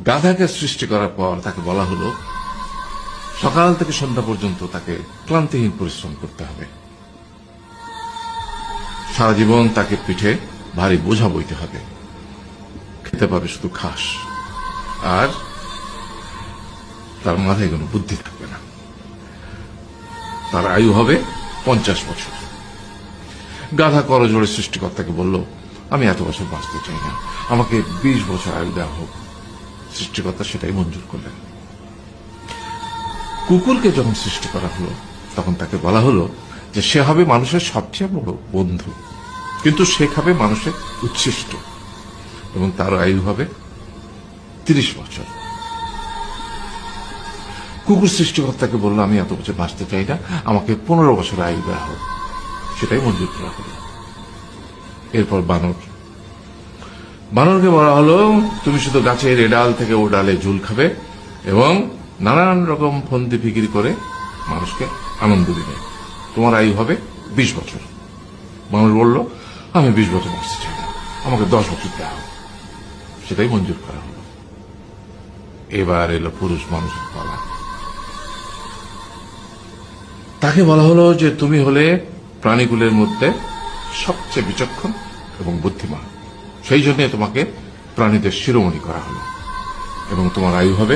গাধাকে সৃষ্টি করার পর তাকে বলা হলো সকাল থেকে সন্ধ্যা পর্যন্ত তাকে ক্লান্তিহীন পরিশ্রম করতে হবে, সারা জীবন তাকে পিঠে ভারী বোঝা বইতে হবে, খেতে পাবে শুধু ঘাস, আর তার মাথায় কোনো বুদ্ধি থাকবে না। তার আয়ু হবে 50 বছর। গাধা করজোড়ে সৃষ্টিকর্তাকে বলল, আমি এত বছর বাঁচতে চাই না, আমাকে 20 বছর আয়ু দেওয়া হোক। সৃষ্টিকর্তা সেটাই মঞ্জুর করলেন। কুকুরকে যখন সৃষ্টি করা হলো তখন তাকে বলা হলো যে সে হবে মানুষের সবচেয়ে বড় বন্ধু, কিন্তু সে খাবে মানুষের উচ্ছিষ্ট, এবং তার আয়ু হবে 30 বছর। কুকুর সৃষ্টিকর্তাকে বলল, আমি এত বছর বাঁচতে চাই না, আমাকে 15 বছর আয়ু দেওয়া হোক। সেটাই মঞ্জুর করা হলো। এরপর বানরকে বলা হলো, তুমি শুধু গাছের এ ডাল থেকে ও ডালে ঝুল খাবে এবং নানান রকম ফন্দি ফিকির করে মানুষকে আনন্দ দিবে, তোমার আয়ু হবে 20 বছর। মানুষ বলল, আমি 20 বছর বাঁচতে চাই না, আমাকে 10 বছর দেওয়া হোক। সেটাই মঞ্জুর করা হলো। এবার এলো পুরুষ মানুষের পালা। তাকে বলা হলো যে তুমি হলে প্রাণীকুলের মধ্যে সবচেয়ে বিচক্ষণ এবং বুদ্ধিমান, সেই জন্য তোমাকে প্রাণীদের শিরোমণি করা হলো এবং তোমার আয়ু হবে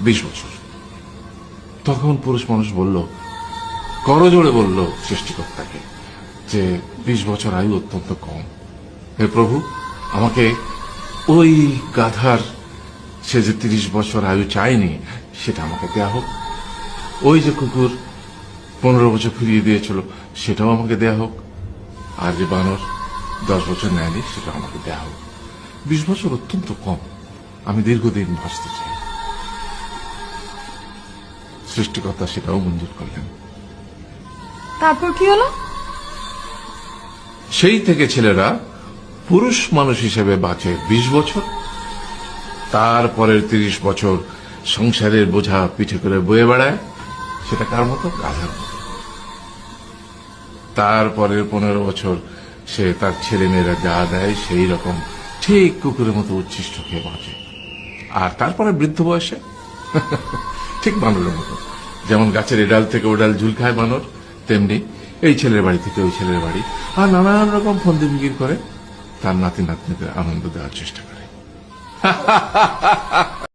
20 বছর। তখন পুরুষ মানুষ বলল, করজোড়ে বলল সৃষ্টিকর্তাকে যে 20 বছর আয়ু অত্যন্ত কম, হে প্রভু, আমাকে ওই গাধার সে যে 30 বছর আয়ু চায়নি সেটা আমাকে দেয়া হোক, ওই যে কুকুর 15 বছর ফিরিয়ে দিয়েছিল সেটাও আমাকে দেয়া হোক, আর যে বানর 10 বছর নেয়নি সেটা আমাকে দেয়া হোক। 20 বছর অত্যন্ত কম, আমি দীর্ঘদিন বাঁচতে চাই। সৃষ্টিকর্তা সেটাও মঞ্জুর করলেন। তারপর কি হলো? সেই থেকে ছেলেরা পুরুষ মানুষ হিসেবে বাঁচে 20 বছর, তারপরের 30 বছর সংসারের বোঝা পিঠে করে বয়ে বেড়ায়, সেটা কার মতো? গাধার মতো। তারপরের 15 বছর সে তার ছেলে মেয়েরা যা দেয় সেই রকম ঠিক কুকুরের মতো উচ্ছিষ্ট খেয়ে বাঁচে। আর তারপরে বৃদ্ধ বয়সে ঠিক বানরের মতো, যেমন গাছের এডাল থেকে ওডাল ঝুল খায় বানর, তেমনি এই ছেলের বাড়ি থেকে ওই ছেলের বাড়ি, আর নানান রকম ফন্দি ফিকির করে তার নাতি নাতনিদের আনন্দ দেওয়ার চেষ্টা করে।